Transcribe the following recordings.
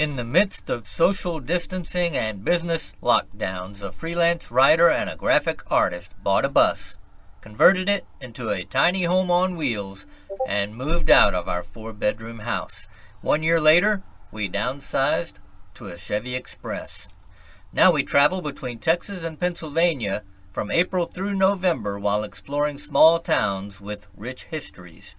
In the midst of social distancing and business lockdowns, a freelance writer and a graphic artist bought a bus, converted it into a tiny home on wheels, and moved out of our 4-bedroom house. 1 year later, we downsized to a Chevy Express. Now we travel between Texas and Pennsylvania from April through November while exploring small towns with rich histories.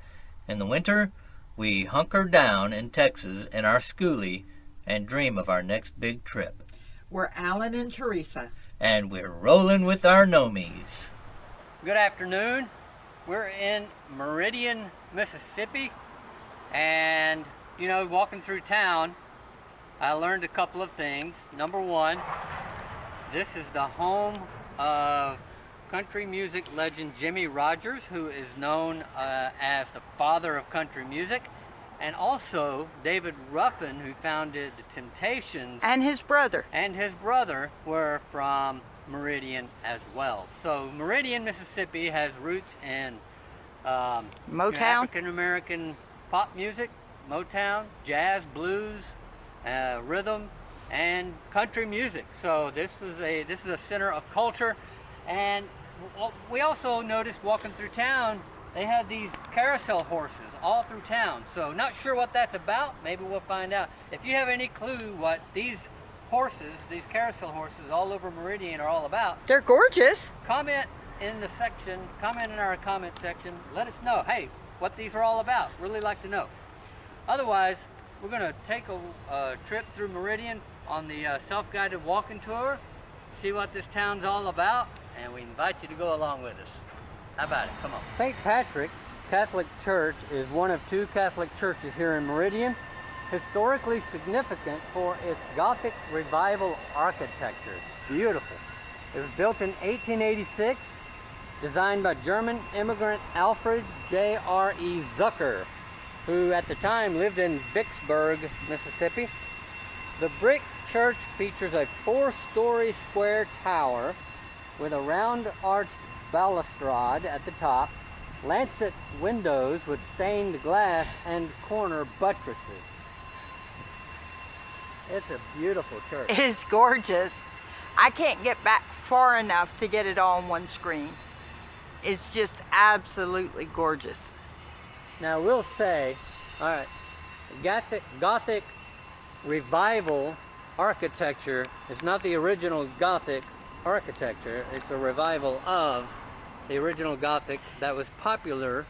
In the winter, we hunker down in Texas in our schoolie and dream of our next big trip. We're Alan and Teresa. And we're rolling with our gnomies. Good afternoon. We're in Meridian, Mississippi. And, walking through town, I learned a couple of things. Number one, this is the home of country music legend Jimmie Rodgers, who is known as the father of country music. And also David Ruffin, who founded the Temptations. And his brother. And his brother were from Meridian as well. So Meridian, Mississippi has roots in Motown, African American pop music, Motown, jazz, blues, rhythm, and country music. So this is a center of culture. And we also noticed walking through town, they had these carousel horses all through town. So not sure what that's about. Maybe we'll find out. If you have any clue what these horses, these carousel horses all over Meridian are all about, they're gorgeous. Comment in our comment section. Let us know, hey, what these are all about. Really like to know. Otherwise, we're going to take a trip through Meridian on the self-guided walking tour, see what this town's all about, and we invite you to go along with us. How about it? Come on. St. Patrick's Catholic Church is one of 2 Catholic churches here in Meridian, historically significant for its Gothic Revival architecture. Beautiful. It was built in 1886, designed by German immigrant Alfred J.R.E. Zucker, who at the time lived in Vicksburg, Mississippi. The brick church features a 4-story square tower with a round arched balustrade at the top, lancet windows with stained glass, and corner buttresses. It's a beautiful church. It's gorgeous. I can't get back far enough to get it all on one screen. It's just absolutely gorgeous. Now we'll say, all right, Gothic Revival architecture is not the original Gothic architecture. It's a revival of the original Gothic that was popular.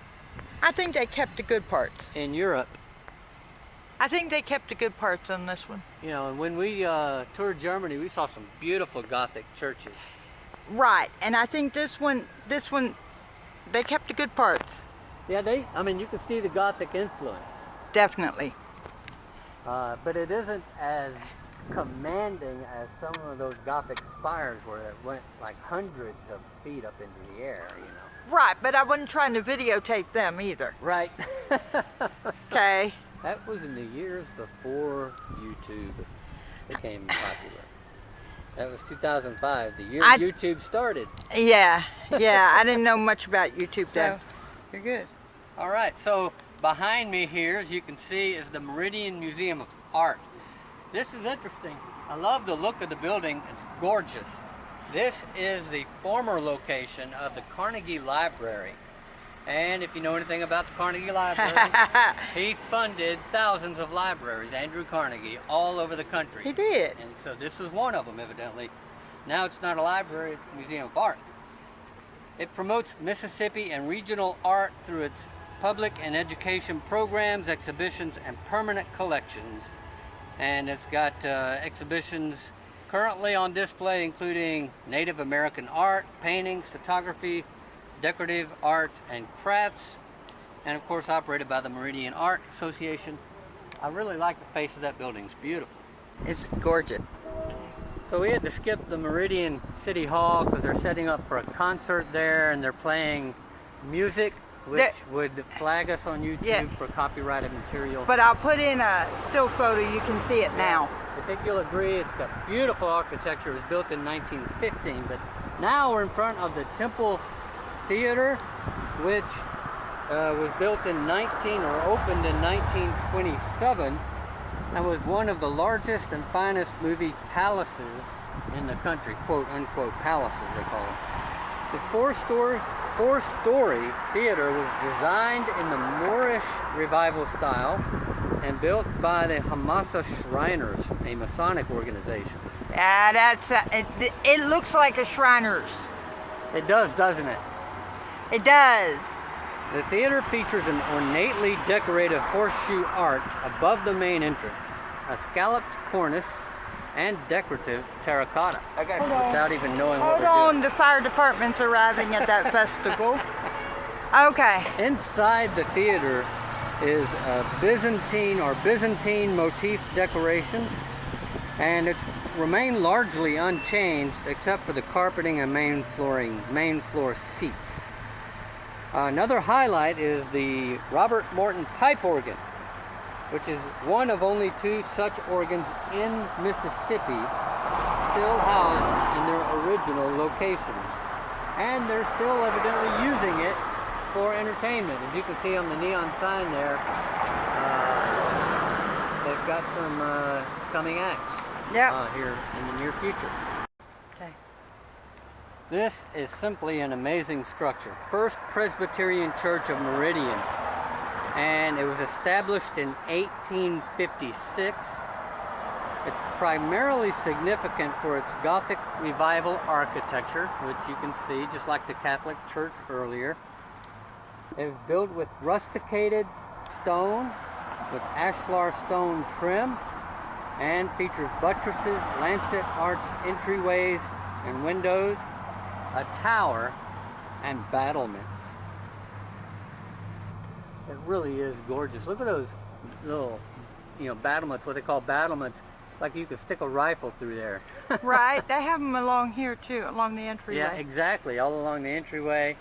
I think they kept the good parts. In Europe. I think they kept the good parts on this one. And when we toured Germany, we saw some beautiful Gothic churches. Right, and I think this one, they kept the good parts. Yeah, you can see the Gothic influence. Definitely. But it isn't as commanding as some of those Gothic spires were that went like hundreds of feet up into the air, Right, but I wasn't trying to videotape them either. Right. Okay. That was in the years before YouTube became popular. That was 2005, the year YouTube started. Yeah, I didn't know much about YouTube then. You're good. All right, so behind me here, as you can see, is the Meridian Museum of Art. This is interesting. I love the look of the building. It's gorgeous. This is the former location of the Carnegie Library. And if you know anything about the Carnegie Library, he funded thousands of libraries, Andrew Carnegie, all over the country. He did. And so this was one of them, evidently. Now it's not a library, it's a museum of art. It promotes Mississippi and regional art through its public and education programs, exhibitions, and permanent collections. And it's got exhibitions currently on display, including Native American art, paintings, photography, decorative arts and crafts, and of course operated by the Meridian Art Association. I really like the face of that building. It's beautiful. It's gorgeous. So we had to skip the Meridian City Hall because they're setting up for a concert there, and they're playing music which would flag us on YouTube for copyrighted material. But I'll put in a still photo, you can see it now. I think you'll agree it's got beautiful architecture. It was built in 1915, but now we're in front of the Temple Theater, which was built in opened in 1927, and was one of the largest and finest movie palaces in the country, quote unquote palaces they call them. The four-story theater was designed in the Moorish revival style and built by the Hamasa Shriners, a Masonic organization. Yeah, that's it looks like a Shriners. It does, doesn't it? It does. The theater features an ornately decorated horseshoe arch above the main entrance, a scalloped cornice, and decorative terracotta. Okay. Without even knowing what Hold we're on, doing. the fire department's arriving at that festival. Okay. Inside the theater is a Byzantine motif decoration, and it's remained largely unchanged except for the carpeting and main floor seats. Another highlight is the Robert Morton pipe organ, which is one of only 2 such organs in Mississippi still housed in their original locations. And they're still evidently using it for entertainment. As you can see on the neon sign there, they've got some coming acts here in the near future. Okay. This is simply an amazing structure. First Presbyterian Church of Meridian, and it was established in 1856. It's primarily significant for its Gothic revival architecture, which you can see just like the Catholic Church earlier. It was built with rusticated stone with ashlar stone trim and features buttresses, lancet arched entryways and windows, a tower, and battlements. It really is gorgeous. Look at those little, battlements, what they call battlements, like you could stick a rifle through there. Right, they have them along here too, along the entryway. Yeah, exactly, all along the entryway.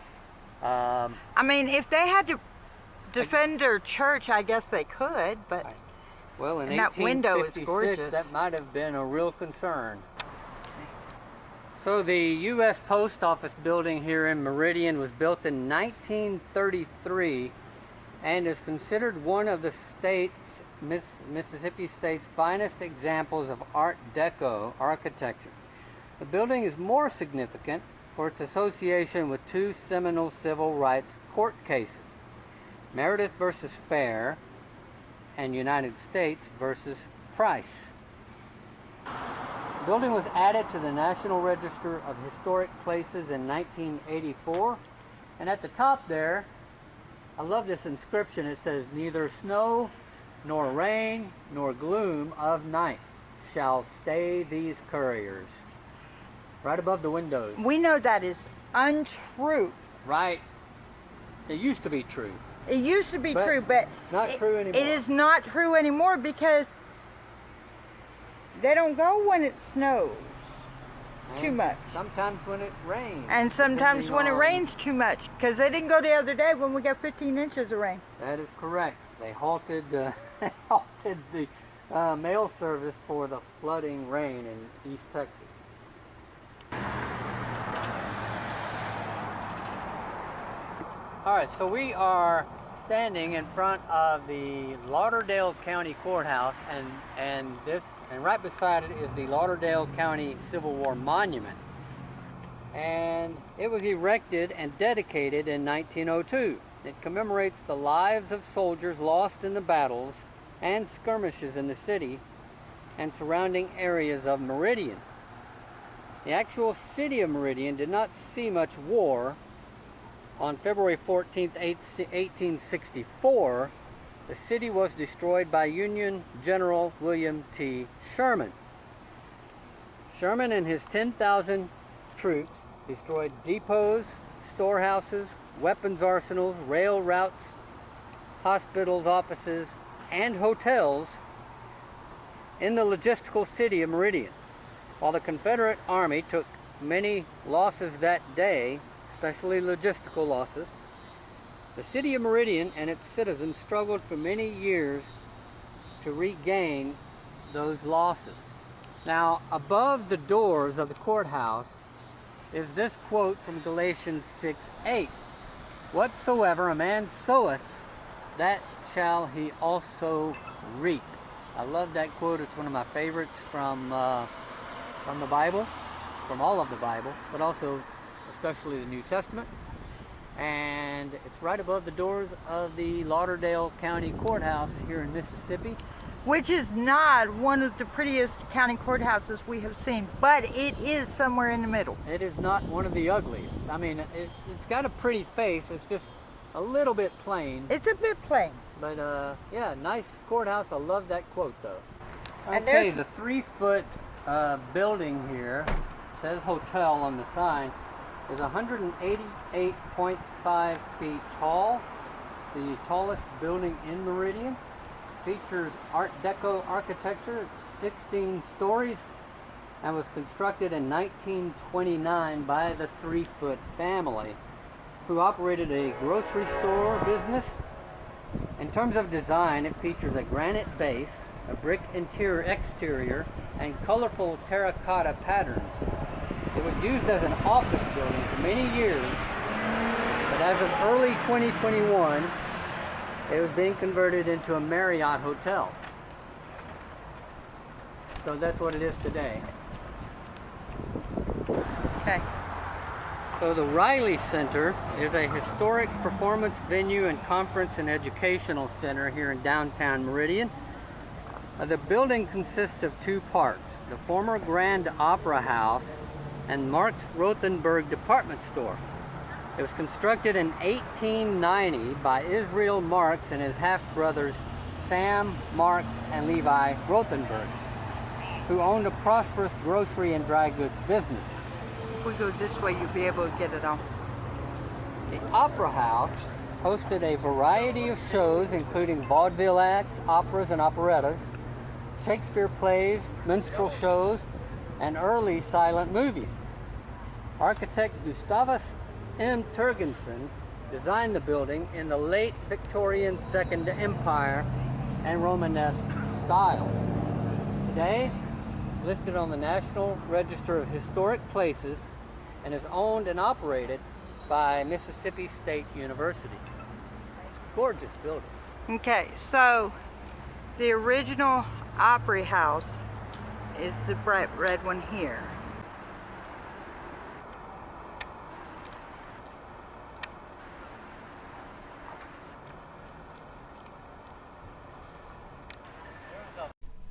I mean, if they had to defend their church, I guess they could, but well, in and that window is 1856, gorgeous. that might have been a real concern. So the U.S. Post Office building here in Meridian was built in 1933 and is considered one of the Mississippi State's finest examples of Art Deco architecture. The building is more significant for its association with 2 seminal civil rights court cases, Meredith versus Fair and United States versus Price. The building was added to the National Register of Historic Places in 1984, and at the top there, I love this inscription. It says, "Neither snow nor rain nor gloom of night shall stay these couriers." Right above the windows. We know that is untrue. Right. It used to be true. It used to be true, but not true anymore. It is not true anymore because they don't go when it snows too much. Sometimes when it rains. And sometimes when it rains too much, because they didn't go the other day when we got 15 inches of rain. That is correct. They halted the mail service for the flooding rain in East Texas. All right, so we are standing in front of the Lauderdale County Courthouse, and right beside it is the Lauderdale County Civil War Monument. And it was erected and dedicated in 1902. It commemorates the lives of soldiers lost in the battles and skirmishes in the city and surrounding areas of Meridian. The actual city of Meridian did not see much war. On February 14, 1864, the city was destroyed by Union General William T. Sherman. Sherman and his 10,000 troops destroyed depots, storehouses, weapons arsenals, rail routes, hospitals, offices, and hotels in the logistical city of Meridian. While the Confederate Army took many losses that day, especially logistical losses, the city of Meridian and its citizens struggled for many years to regain those losses. Now, above the doors of the courthouse is this quote from Galatians 6:8. "Whatsoever a man soweth, that shall he also reap." I love that quote. It's one of my favorites from the Bible, from all of the Bible, but also especially the New Testament. And it's right above the doors of the Lauderdale County Courthouse here in Mississippi. Which is not one of the prettiest county courthouses we have seen, but it is somewhere in the middle. It is not one of the ugliest. I mean, it's got a pretty face. It's just a little bit plain. It's a bit plain. But yeah, nice courthouse. I love that quote though. And Okay, there's- the 3-foot building here, says hotel on the sign, is 188.5 feet tall. The tallest building in Meridian. Features Art Deco architecture. It's 16 stories and was constructed in 1929 by the 3-foot family, who operated a grocery store business. In terms of design, it features a granite base, a brick exterior, and colorful terracotta patterns. It was used as an office building for many years, but as of early 2021, it was being converted into a Marriott hotel. So that's what it is today. Okay. So the Riley Center is a historic performance venue and conference and educational center here in downtown Meridian. The building consists of 2 parts, the former Grand Opera House and Marx Rothenberg department store. It was constructed in 1890 by Israel Marx and his half-brothers Sam Marx and Levi Rothenberg, who owned a prosperous grocery and dry goods business. If we go this way, you'll be able to get it on. The Opera House hosted a variety of shows, including vaudeville acts, operas and operettas, Shakespeare plays, minstrel shows, and early silent movies. Architect Gustavus M. Turgensen designed the building in the late Victorian Second Empire and Romanesque styles. Today, it's listed on the National Register of Historic Places and is owned and operated by Mississippi State University. It's a gorgeous building. Okay, so the original Opry House is the bright red one here.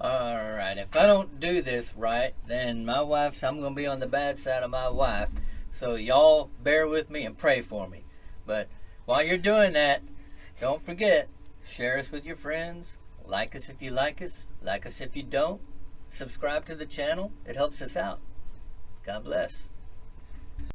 Alright, if I don't do this right, then I'm going to be on the bad side of my wife. So y'all bear with me and pray for me. But while you're doing that, don't forget, share us with your friends, like us if you like us if you don't, subscribe to the channel. It helps us out. God bless.